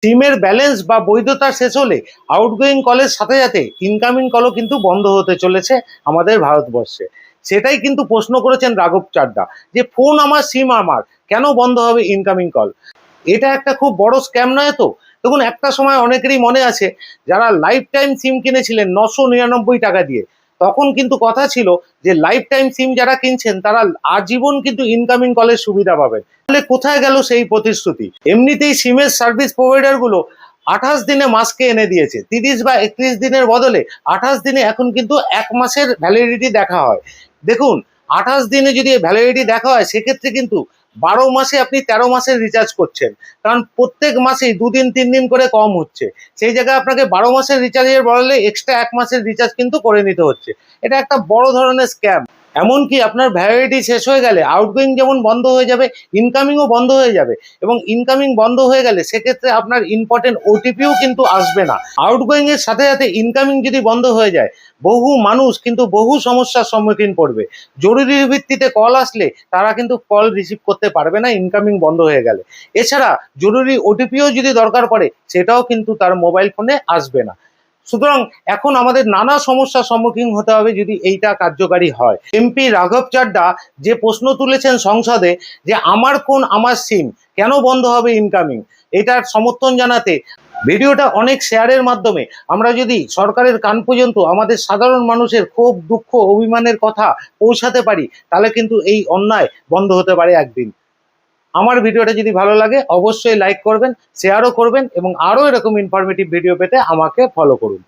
সিমের ব্যালেন্স বা বৈধতা শেষ হলে আউটগোয়িং কলের সাথে সাথে ইনকামিং কলও কিন্তু বন্ধ হতে চলেছে আমাদের ভারতবর্ষে। সেটাই কিন্তু প্রশ্ন করেছেন রাঘব চাড্ডা, যে ফোন আমার, সিম আমার, কেন বন্ধ হবে ইনকামিং কল? এটা একটা খুব বড় স্ক্যাম নয় তো? দেখুন, একটা সময় অনেকেরই মনে আছে, যারা লাইফ টাইম সিম কিনেছিলেন 999 টাকা দিয়ে, তখন কিন্তু কথা ছিল যে লাইফ টাইম সিম যারা কিনছেন তারা আজীবন কিন্তু ইনকামিং কলের সুবিধা পাবেন। তাহলে কোথায় গেল সেই প্রতিশ্রুতি? এমনিতেই সিমের সার্ভিস প্রোভাইডার গুলো 28 দিনে মাসকে এনে দিয়েছে, 30 বা 31 দিনের বদলে 28 দিনে এখন কিন্তু 1 মাসের ভ্যালিডিটি দেখা হয়। দেখুন, 28 দিনে যদি ভ্যালিডিটি দেখা হয়, সেক্ষেত্রে কিন্তু 12 মাসে আপনি 13 মাসের রিচার্জ করছেন, কারণ প্রত্যেক মাসেই 2 দিন 3 দিন করে কম হচ্ছে। সেই জায়গায় আপনাকে 12 মাসের রিচার্জের বদলে এক্সট্রা 1 মাসের রিচার্জ কিন্তু করে নিতে হচ্ছে। এটা একটা বড় ধরনের স্ক্যাম। এমনকি আপনার ভ্যালিডিটি শেষ হয়ে গেলে আউটগোয়িং যেমন বন্ধ হয়ে যাবে, ইনকামিংও বন্ধ হয়ে যাবে, এবং ইনকামিং বন্ধ হয়ে গেলে সেক্ষেত্রে আপনার ইম্পর্টেন্ট ওটিপিও কিন্তু আসবে না। আউটগোয়িং এর সাথে সাথে ইনকামিং যদি বন্ধ হয়ে যায়, বহু মানুষ কিন্তু বহু সমস্যার সম্মুখীন পড়বে। জরুরি ভিত্তিতে কল আসলে তারা কিন্তু কল রিসিভ করতে পারবে না ইনকামিং বন্ধ হয়ে গেলে। এছাড়া জরুরি ওটিপিও যদি দরকার পড়ে, সেটাও কিন্তু তার মোবাইল ফোনে আসবে না। সুতরাং এখন আমাদের নানা সমস্যার সম্মুখীন হতে হবে যদি এইটা কার্যকারী হয়। এমপি রাঘব চাড্ডা যে প্রশ্ন তুলেছেন সংসদে, যে আমার ফোন আমার সিম, কেন বন্ধ হবে ইনকামিং, এটার সমর্থন জানাতে ভিডিওটা অনেক শেয়ারের মাধ্যমে আমরা যদি সরকারের কান পর্যন্ত আমাদের সাধারণ মানুষের ক্ষোভ, দুঃখ, অভিমানের কথা পৌঁছাতে পারি, তাহলে কিন্তু এই অন্যায় বন্ধ হতে পারে একদিন। আমার ভিডিওটা যদি ভালো লাগে অবশ্যই লাইক করবেন, শেয়ারও করবেন, এবং আরও এরকম ইনফরমেটিভ ভিডিও পেতে আমাকে ফলো করুন।